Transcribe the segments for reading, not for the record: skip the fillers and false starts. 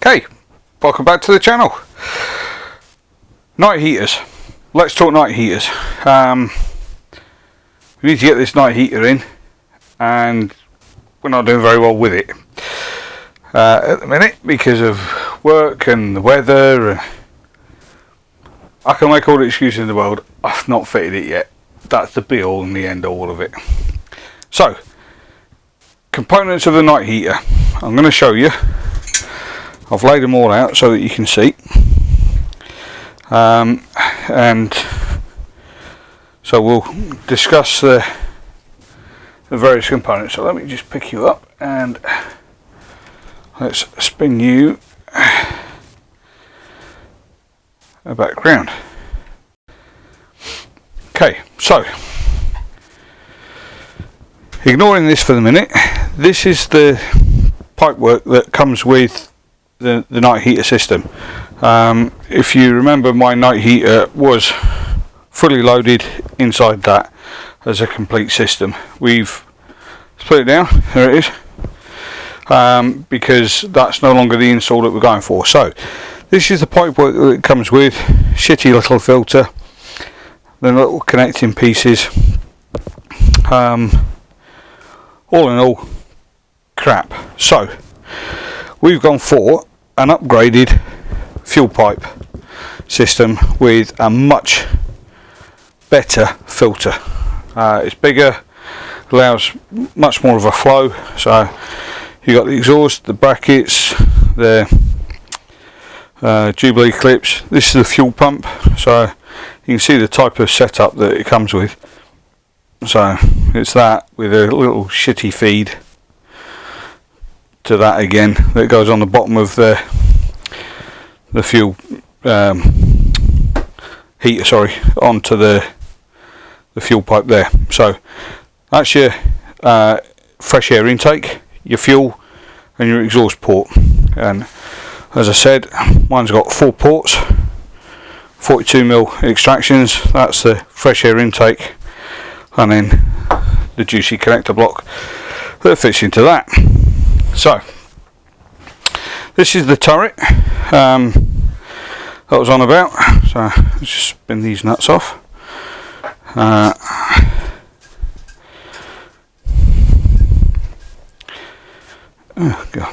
Okay, welcome back to the channel. Night heaters. Let's talk night heaters. We need to get this night heater in, and we're not doing very well with it at the minute because of work and the weather. I can make all the excuses in the world. I've not fitted it yet. That's the be all and the end all of it. So, components of the night heater. I'm going to show you. I've laid them all out so that you can see. And so we'll discuss the various components. So let me just pick you up and let's spin you a background. Okay, so ignoring this for the minute, this is the pipework that comes with the night heater system. If you remember, my night heater was fully loaded inside that as a complete system. We've split it down, there it is, because that's no longer the install that we're going for. So this is the pipework that it comes with. Shitty little filter, the little connecting pieces, all in all crap. So we've gone for an upgraded fuel pipe system with a much better filter. It's bigger, allows much more of a flow. So you got the exhaust, the brackets, the Jubilee clips. This is the fuel pump, so you can see the type of setup that it comes with. So it's that with a little shitty feed to that again that goes on the bottom of the fuel heater, sorry, onto the fuel pipe there. So that's your fresh air intake, your fuel and your exhaust port. And as I said, mine's got 4 ports, 42mm extractions, that's the fresh air intake, and then the juicy connector block that fits into that. So this is the turret that I was on about. So let's just spin these nuts off. Oh God.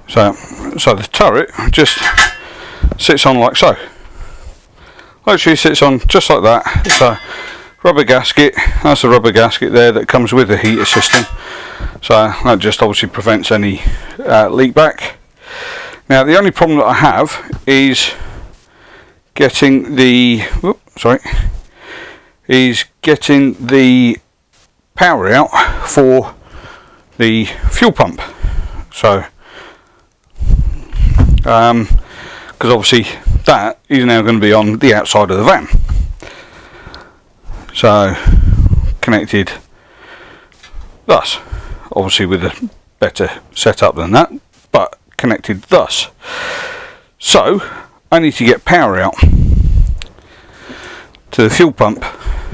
So the turret just sits on like so. Literally sits on just like that. It's a rubber gasket. That's the rubber gasket there that comes with the heater system. So that just obviously prevents any leak back. Now the only problem that I have is getting the power out for the fuel pump. So because obviously that is now going to be on the outside of the van. So connected thus, obviously with a better setup than that, but connected thus. So I need to get power out to the fuel pump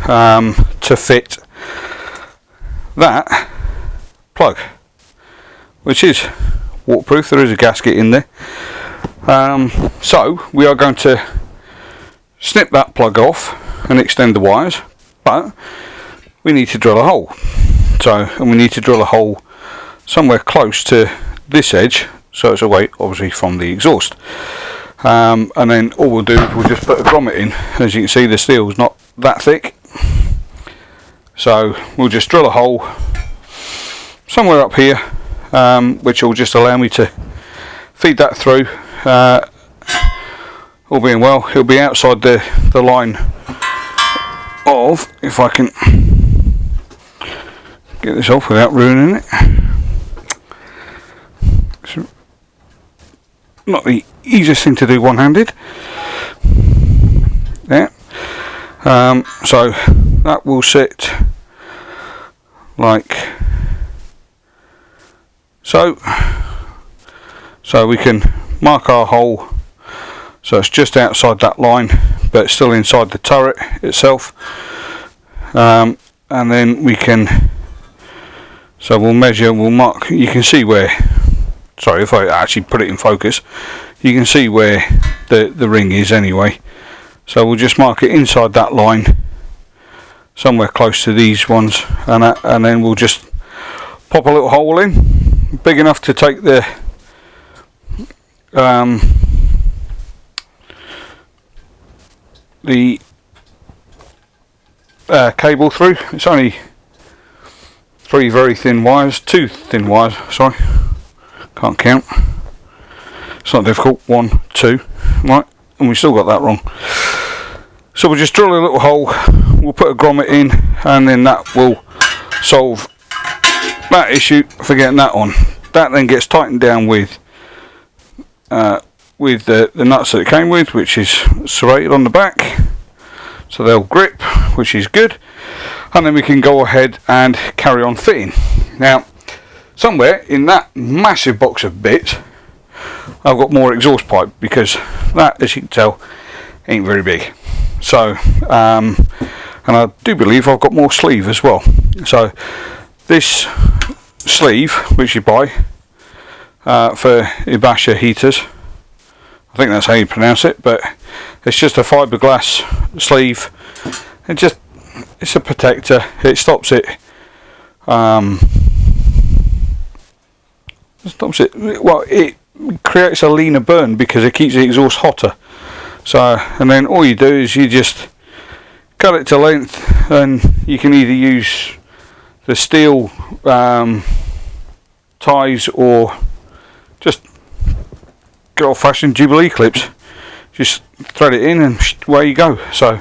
to fit that plug, which is waterproof. There is a gasket in there. So we are going to snip that plug off and extend the wires, but we need to drill a hole. And we need to drill a hole somewhere close to this edge, so it's away obviously from the exhaust. And then all we'll do is we'll just put a grommet in. As you can see, the steel is not that thick, so we'll just drill a hole somewhere up here, which will just allow me to feed that through. All being well, it'll be outside the line of, if I can get this off without ruining it. It's not the easiest thing to do one-handed. Yeah. So that will sit like so. So we can mark our hole. So it's just outside that line, but still inside the turret itself. And then we can So we'll measure, we'll mark, you can see where, sorry if I actually put it in focus, you can see where the ring is anyway. So we'll just mark it inside that line, somewhere close to these ones, and then we'll just pop a little hole in, big enough to take the cable through. It's only 3 very thin wires, 2 thin wires, sorry, can't count, it's not difficult, 1, 2, right, and we still got that wrong. So we'll just drill a little hole, we'll put a grommet in, and then that will solve that issue for getting that on. That then gets tightened down with the nuts that it came with, which is serrated on the back, so they'll grip, which is good, and then we can go ahead and carry on fitting. Now, somewhere in that massive box of bits, I've got more exhaust pipe, because that, as you can tell, ain't very big. So, and I do believe I've got more sleeve as well. So, this sleeve, which you buy for Ibasha heaters, I think that's how you pronounce it, but it's just a fiberglass sleeve. It's a protector. It stops it. Well, it creates a leaner burn because it keeps the exhaust hotter. So, and then all you do is you just cut it to length, and you can either use the steel ties or just good old fashioned Jubilee clips. Just thread it in and away you go. So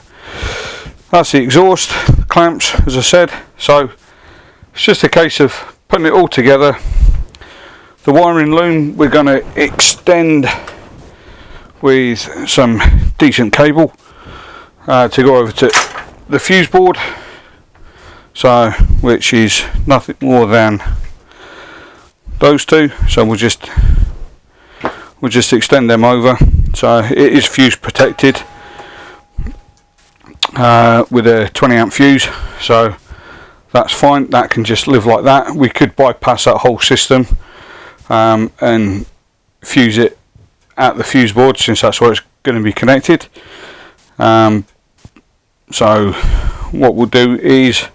that's the exhaust, clamps, as I said. So it's just a case of putting it all together. The wiring loom we're going to extend with some decent cable to go over to the fuse board, so which is nothing more than those two. So we'll just extend them over. So it is fuse protected with a 20 amp fuse, so that's fine. That can just live like that. We could bypass that whole system and fuse it at the fuse board, since that's where it's going to be connected. So what we'll do is,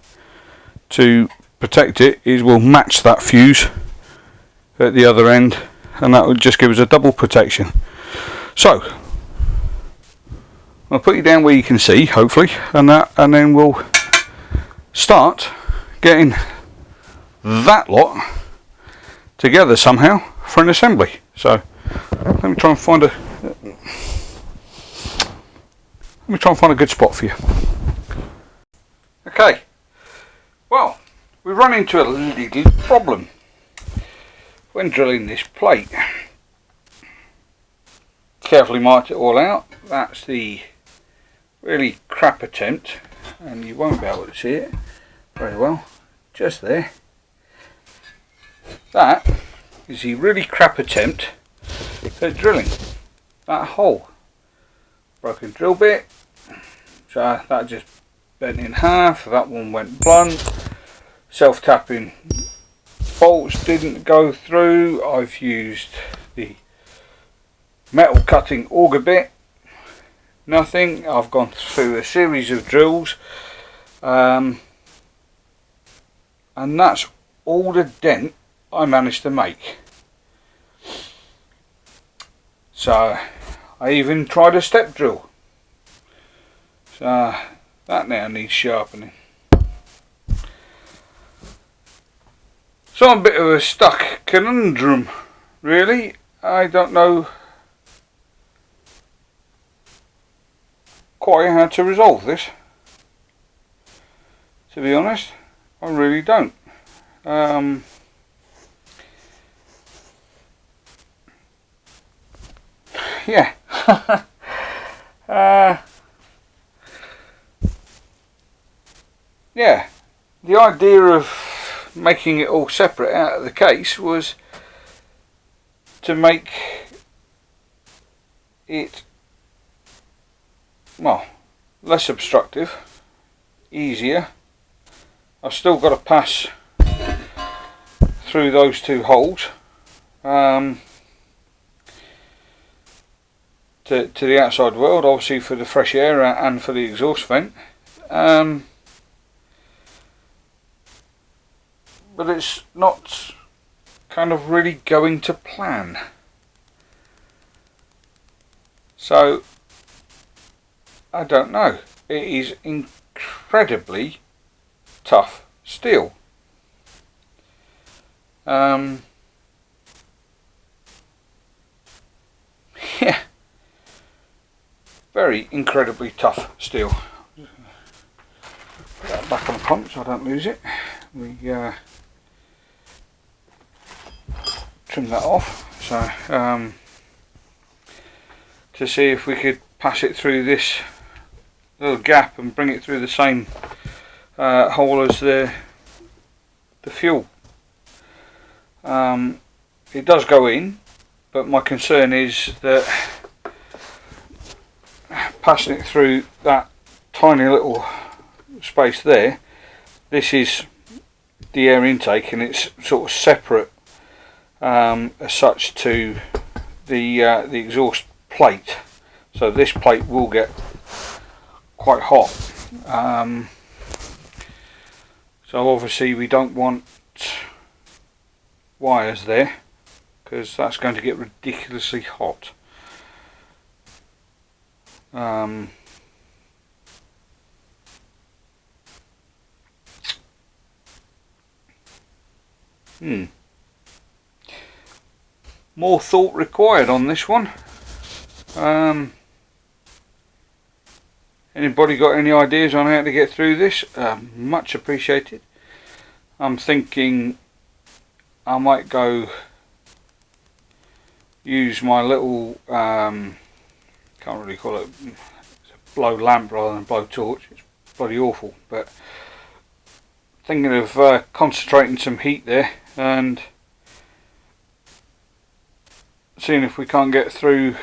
to protect it, is we'll match that fuse at the other end, and that will just give us a double protection. So I'll put you down where you can see, hopefully, and then we'll start getting that lot together somehow for an assembly. So let me try and find a good spot for you. Okay, well, we run into a little problem when drilling this plate. Carefully marked it all out. That's the really crap attempt, and you won't be able to see it very well, just there. That is the really crap attempt at drilling that hole. Broken drill bit, so that just bent in half. That one went blunt. Self-tapping bolts didn't go through. I've used the metal cutting auger bit, nothing. I've gone through a series of drills, and that's all the dent I managed to make. So I even tried a step drill, so that now needs sharpening. So I'm a bit of a stuck conundrum, really. I don't know quite how to resolve this, to be honest. I really don't. Yeah. Yeah, the idea of making it all separate out of the case was to make it, well, less obstructive, easier. I've still got to pass through those two holes to the outside world, obviously for the fresh air and for the exhaust vent. But it's not kind of really going to plan. So I don't know. It is incredibly tough steel. Yeah, very incredibly tough steel. Put that back on the pump so I don't lose it. We trim that off, so to see if we could pass it through this little gap and bring it through the same hole as the fuel. It does go in, but my concern is that passing it through that tiny little space there, this is the air intake and it's sort of separate as such to the exhaust plate, so this plate will get quite hot. So obviously we don't want wires there, because that's going to get ridiculously hot. More thought required on this one. Anybody got any ideas on how to get through this? Much appreciated. I'm thinking I might go use my little can't really call it, it's a blow lamp rather than blow torch. It's bloody awful, but thinking of concentrating some heat there and seeing if we can't get through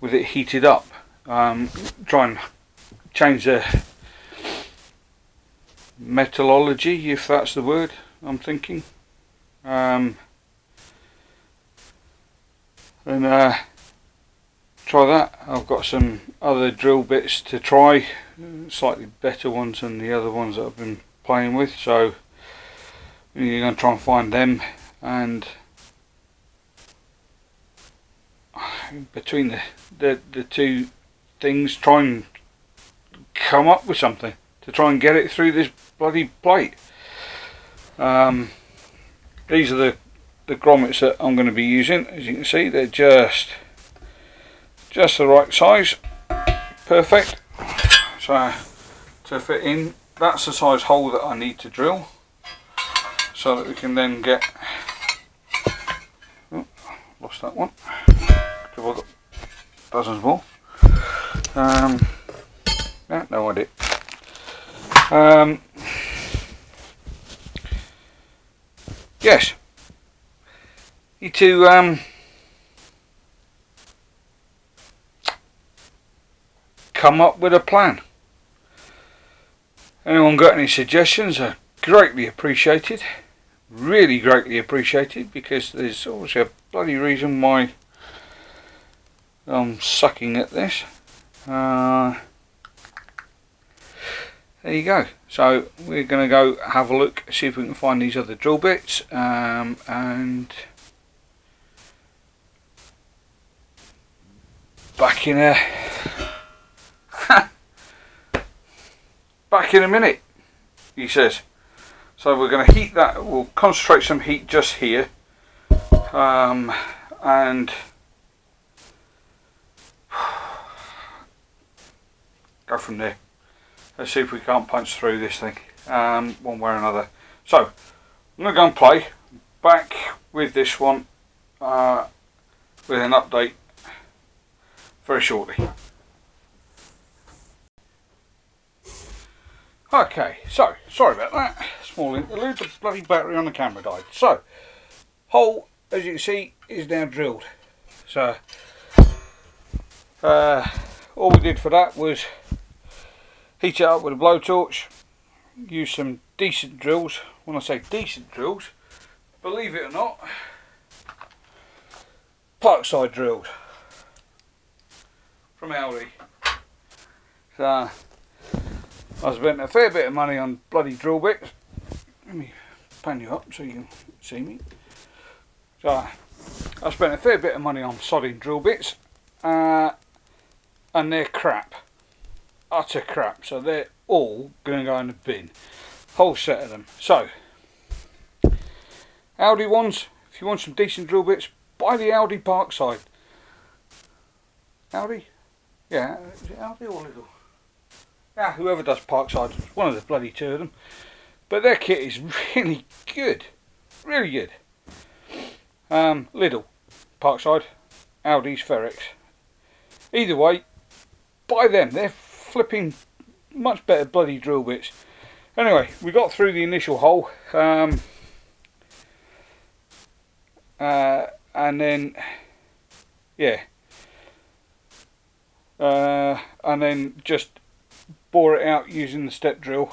with it heated up. Try and change the metallurgy, if that's the word I'm thinking, and try that. I've got some other drill bits to try, slightly better ones than the other ones that I've been playing with, so you're going to try and find them, and between the two things try and come up with something to try and get it through this bloody plate. These are the grommets that I'm going to be using. As you can see, they're just the right size, perfect. So to fit in, that's the size hole that I need to drill, so that we can then get, oh, lost that one, I've got dozens more. Yeah, no idea. Yes, need to come up with a plan. Anyone got any suggestions are greatly appreciated, really greatly appreciated, because there's obviously a bloody reason why I'm sucking at this. There you go. So we're going to go have a look, see if we can find these other drill bits, and back in a back in a minute, he says. So we're going to heat that. We'll concentrate some heat just here, and go from there. Let's see if we can't punch through this thing one way or another. So I'm going to go and play back with this one with an update very shortly. Okay, so sorry about that, small interlude, the bloody battery on the camera died. So hole, as you can see, is now drilled. So all we did for that was heat it up with a blowtorch, use some decent drills, when I say decent drills, believe it or not, Parkside drills from Aldi. So I spent a fair bit of money on bloody drill bits. Let me pan you up so you can see me. So I spent a fair bit of money on sodding drill bits, and they're crap, utter crap. So they're all going to go in the bin, whole set of them. So Aldi ones, if you want some decent drill bits, buy the Aldi Parkside. Aldi? Yeah, is it Aldi or Lidl? Yeah, whoever does Parkside, one of the bloody two of them. But their kit is really good, really good. Lidl, Parkside, Aldi's Ferrex. Either way, buy them. They're flipping much better bloody drill bits. Anyway, we got through the initial hole, and then yeah, and then just bore it out using the step drill,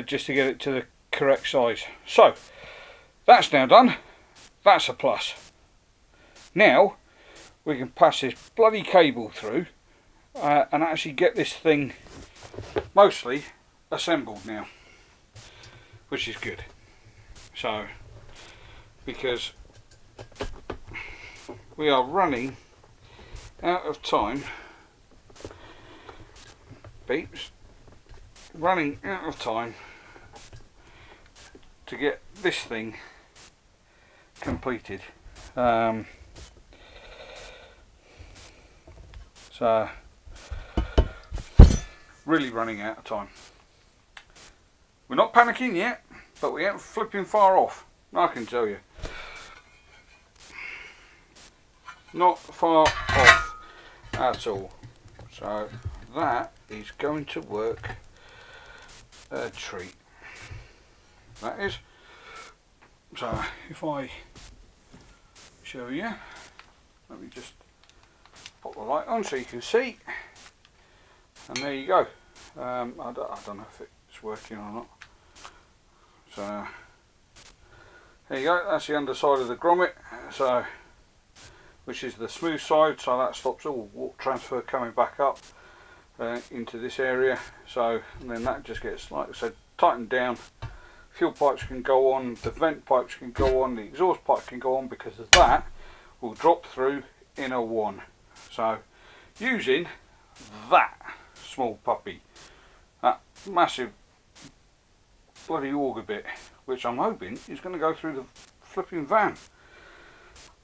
just to get it to the correct size. So that's now done. That's a plus. Now we can pass this bloody cable through, and actually get this thing mostly assembled now, which is good. So because we are running out of time, beeps, running out of time to get this thing completed. So really running out of time. We're not panicking yet, but we ain't flipping far off, I can tell you. Not far off at all. So that is going to work a treat. That is. So if I show you, let me just pop the light on so you can see, and there you go. I don't know if it's working or not. So there you go, that's the underside of the grommet, so which is the smooth side, so that stops all water transfer coming back up into this area. So and then that just gets, like I said, tightened down. Fuel pipes can go on, the vent pipes can go on, the exhaust pipe can go on, because of that will drop through in a one. So using that small puppy, that massive bloody auger bit, which I'm hoping is going to go through the flipping van.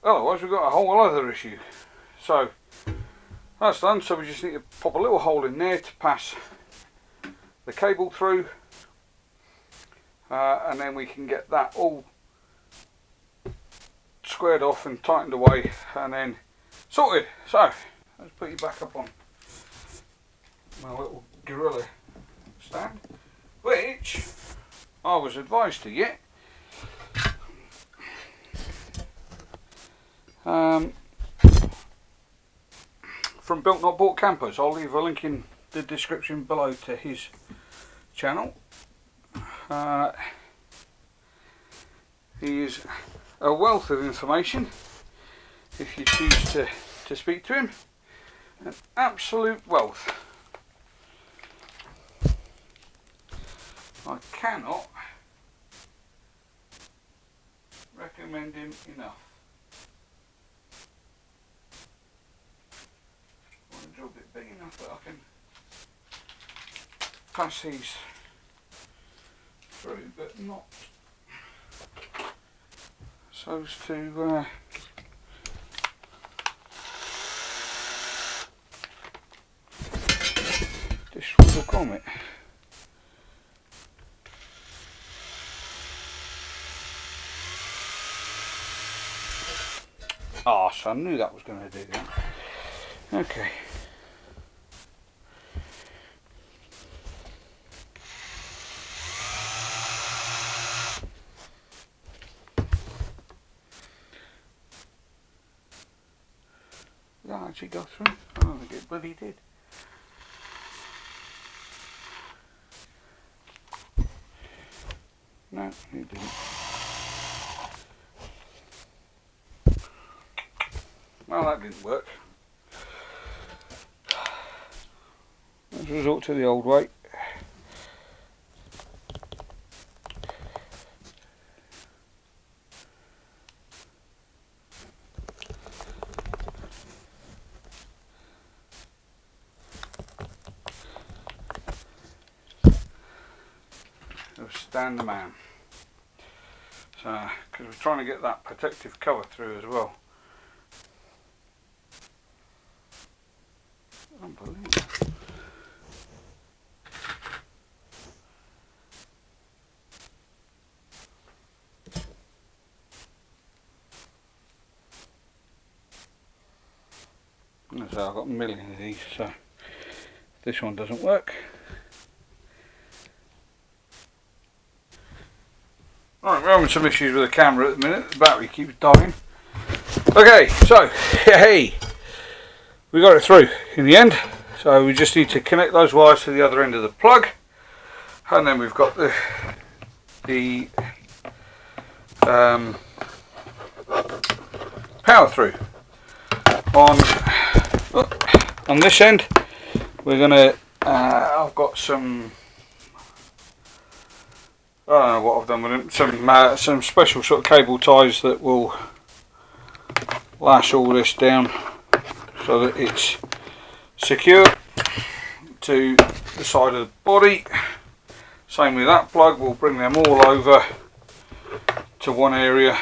Otherwise we've got a whole other issue. So that's done, so we just need to pop a little hole in there to pass the cable through, and then we can get that all squared off and tightened away and then sorted. So let's put you back up on my little gorilla stand, which I was advised to get from Built Not Bought Campers. I'll leave a link in the description below to his channel. He is a wealth of information if you choose to speak to him. An absolute wealth. I cannot recommend him enough. I want to drill a bit big enough that I can pass these through, but not so as to destroy the grommet. Ah, so I knew that was going to do that. Okay. Did that actually go through? I don't think it bloody did. No, it didn't. Well, that didn't work. Let's resort to the old way. Stand the man. So, because we're trying to get that protective cover through as well. Unbelievable. So I've got a million of these, so if this one doesn't work. Right, we're having some issues with the camera at the minute, the battery keeps dying. Okay, so, hey, we got it through in the end, so we just need to connect those wires to the other end of the plug, and then we've got the power through. On this end, we're gonna, I've got some, I don't know what I've done with them, some special sort of cable ties that will lash all this down so that it's secure to the side of the body. Same with that plug, we'll bring them all over to one area.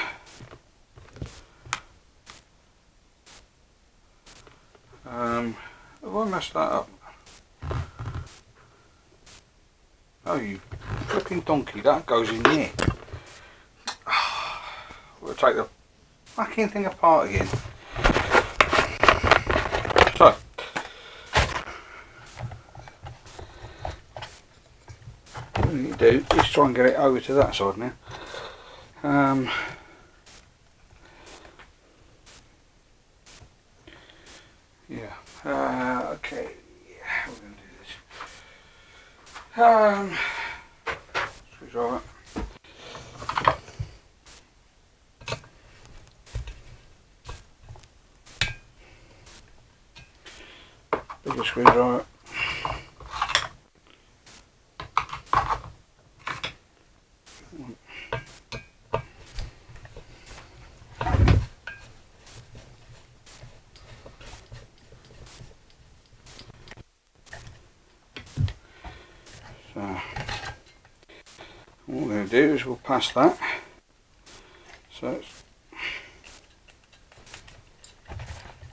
Have I messed that up? Oh, you flipping donkey, that goes in there. We'll take the fucking thing apart again. So, what you do is try and get it over to that side now. Yeah. Okay. Yeah, we're going to do this. Screwdriver. Bigger screwdriver. So, what we're going to do is we'll pass that. So it's,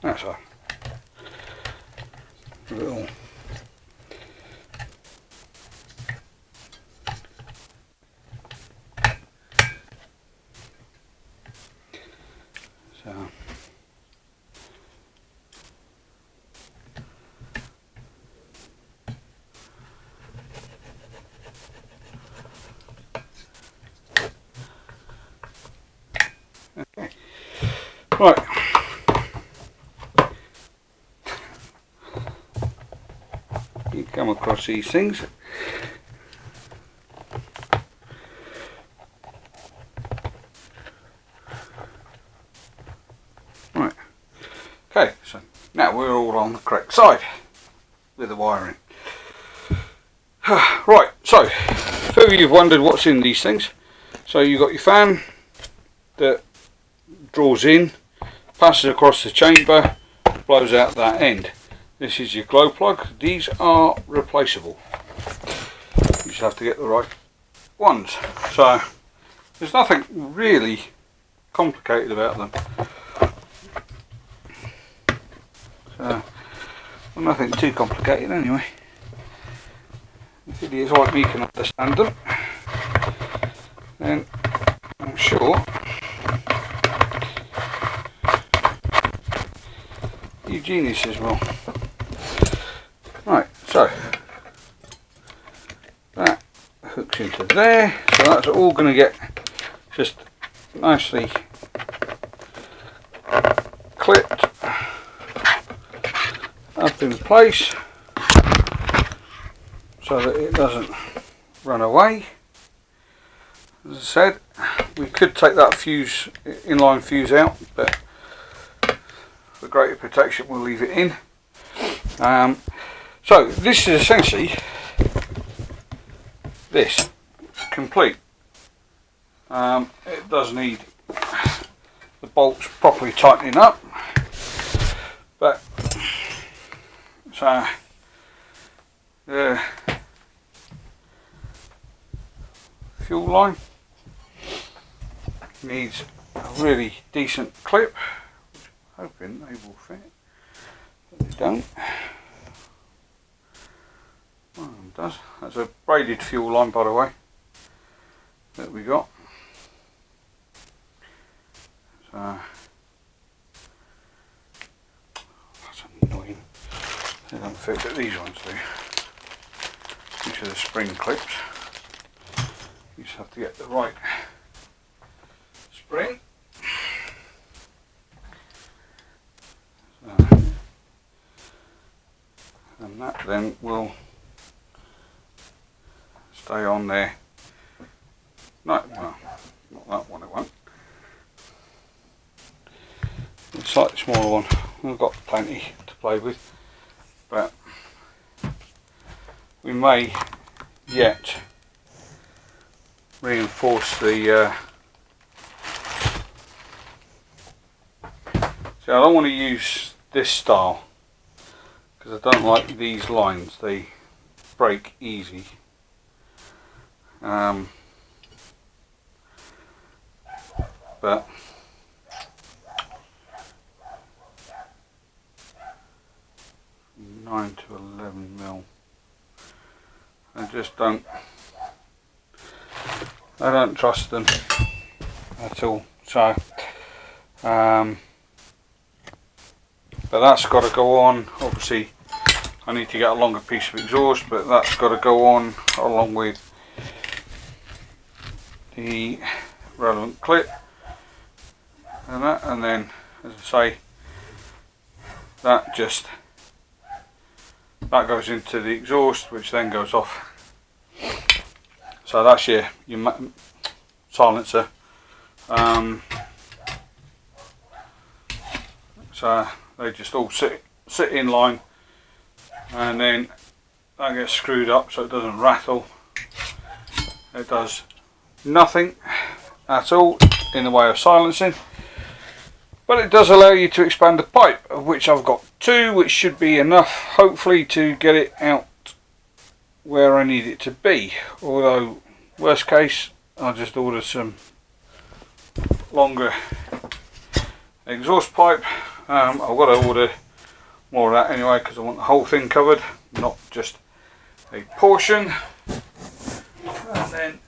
that's a little so. Okay. Right. You come across these things. Right. Okay, so now we're all on the correct side with the wiring. Right, so if ever you've wondered what's in these things, so you've got your fan that draws in, passes across the chamber, blows out that end. This is your glow plug. These are replaceable. You just have to get the right ones. So there's nothing really complicated about them. So well, nothing too complicated anyway. If idiots like me can understand them, then I'm sure you geniuses will. Right, so that hooks into there, so that's all going to get just nicely clipped up in place so that it doesn't run away. as I said, we could take that fuse, inline fuse out, but for greater protection we'll leave it in. So this is essentially this complete. It does need the bolts properly tightening up, but so the fuel line needs a really decent clip, which I'm hoping they will fit, but they don't. One of them does. That's a braided fuel line, by the way, that we got. So that's annoying. They don't fit, but these ones do. These are the spring clips. You just have to get the right spring. So, and that then will stay on there. No, well, not that one, it won't. The slightly smaller one. We've got plenty to play with, but we may yet reinforce the see, I don't want to use this style because I don't like these lines, they break easy. But from 9 to 11 mil, I just don't trust them at all. So but that's got to go on. Obviously I need to get a longer piece of exhaust, but that's got to go on along with the relevant clip and that, and then as I say, that goes into the exhaust, which then goes off. So that's your silencer. So they just all sit in line, and then that gets screwed up so it doesn't rattle. It does nothing at all in the way of silencing, but it does allow you to expand the pipe, of which I've got 2, which should be enough hopefully to get it out where I need it to be. Although worst case I'll just order some longer exhaust pipe. I've got to order more of that anyway because I want the whole thing covered, not just a portion. And then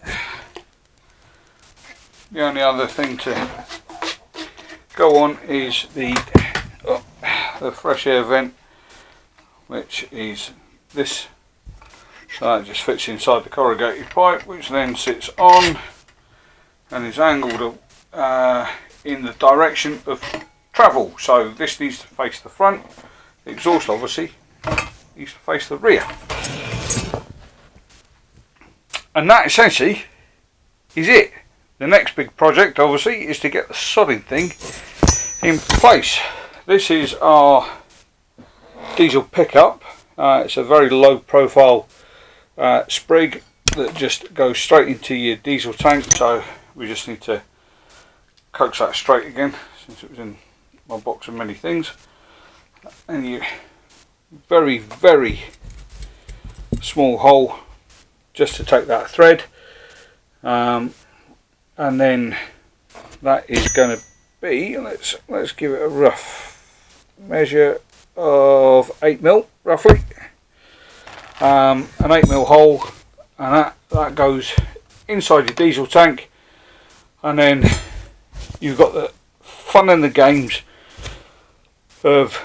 the only other thing to go on is the fresh air vent, which is this. So that just fits inside the corrugated pipe, which then sits on and is angled in the direction of travel. So this needs to face the front, the exhaust obviously needs to face the rear. And that essentially is it. The next big project obviously is to get the sodding thing in place. This is our diesel pickup. It's a very low profile sprig that just goes straight into your diesel tank, so we just need to coax that straight again since it was in my box of many things. And you very small hole just to take that thread, and then that is going to be, let's give it a rough measure of 8 mil roughly, an 8 mil hole, and that goes inside your diesel tank. And then you've got the fun and the games of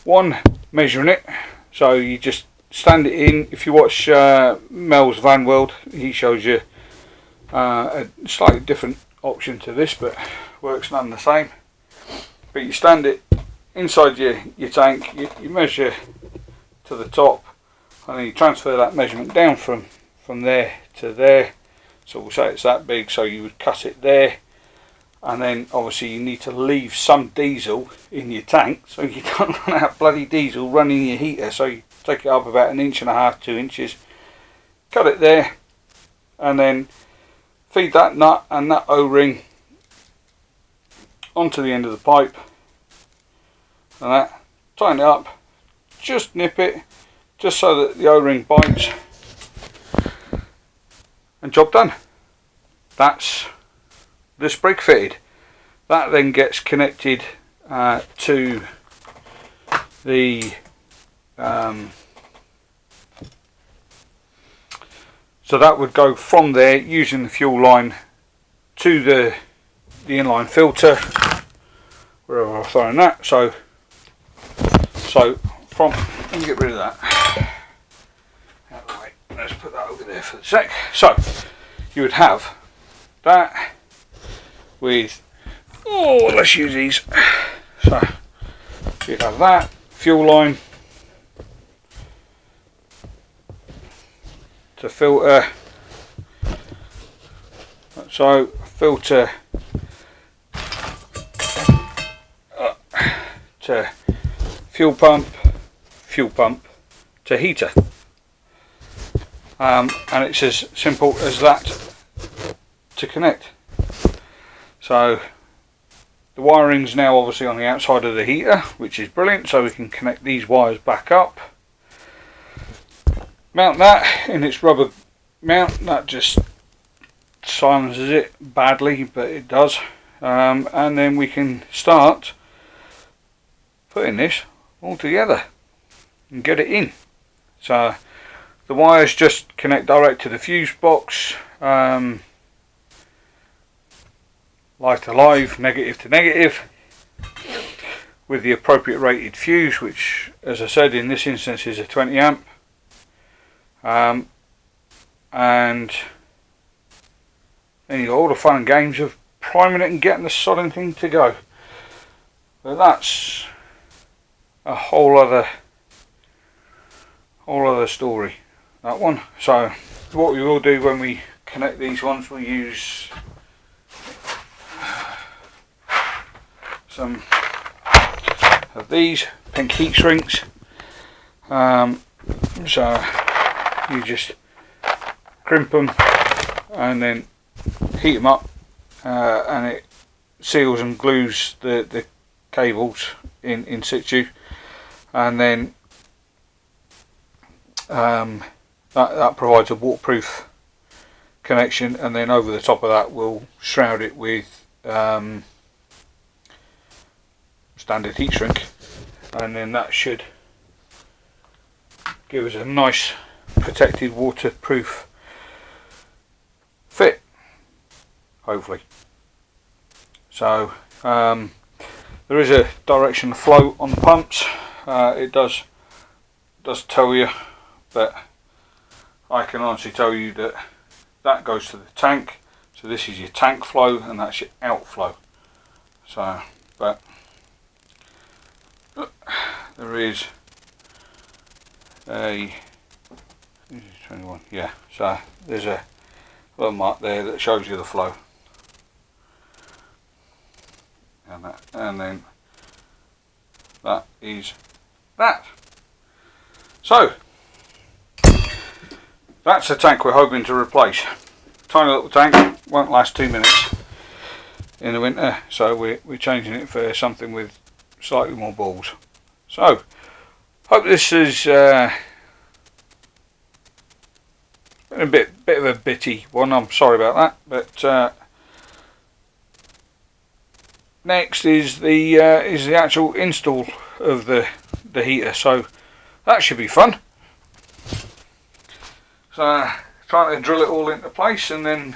one, measuring it. So you just stand it in. If you watch Mel's Van World, he shows you a slightly different option to this, but works none the same. But you stand it inside your tank, you measure to the top, and then you transfer that measurement down from there to there, So we'll say it's that big, so you would cut it there, and then obviously you need to leave some diesel in your tank so you don't run out of bloody diesel running your heater. So you take it up about 1.5 to 2 inches, cut it there, and then feed that nut and that O-ring onto the end of the pipe, and that, tighten it up, just nip it, just so that the O-ring bites, and job done. That's the sprig fitted. That then gets connected to the so that would go from there using the fuel line to the inline filter, wherever I'm throwing that. So from, let me get rid of that out of the way. Let's put that over there for a sec. So you would have that with, oh, let's use these. So you'd have that fuel line to filter, so filter to fuel pump to heater, and it's as simple as that to connect. So the wiring's now obviously on the outside of the heater, which is brilliant, so we can connect these wires back up, mount that in its rubber mount. That just silences it badly, but it does, and then we can start putting this all together and get it in. So the wires just connect direct to the fuse box, live to live, negative to negative, with the appropriate rated fuse, which, as I said, in this instance is a 20 amp. And then you got all the fun and games of priming it and getting the sodding thing to go. But that's a whole other story, that one. So what we will do when we connect these ones, we'll use some of these pink heat shrinks. So you just crimp them and then heat them up, and it seals and glues the cables in situ, and then that provides a waterproof connection, and then over the top of that we'll shroud it with standard heat shrink, and then that should give us a nice protected waterproof fit, hopefully. So there is a direction of flow on the pumps. It does tell you, but I can honestly tell you that that goes to the tank. So this is your tank flow and that's your outflow. So, but there is a 21, yeah, so there's a little mark there that shows you the flow, and then that is that. So that's the tank we're hoping to replace. Tiny little tank, won't last 2 minutes in the winter, so we're changing it for something with slightly more balls. So hope this is been a bit of a bitty one. I'm sorry about that, but next is the actual install of the heater, so that should be fun. So trying to drill it all into place and then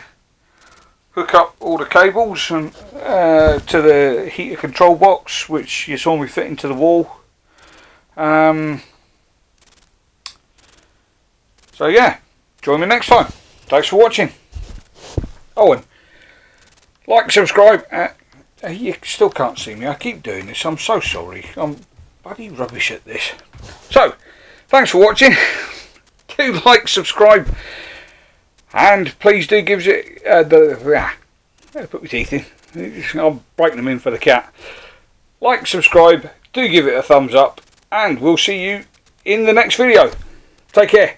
hook up all the cables and to the heater control box, which you saw me fit into the wall. So yeah, join me next time. Thanks for watching. Oh, and like, subscribe. You still can't see me. I keep doing this. I'm so sorry. I'm bloody rubbish at this. So, thanks for watching. Do like, subscribe, And please do give it put my teeth in. I'm breaking them in for the cat. Like, subscribe, do give it a thumbs up, and we'll see you in the next video. Take care.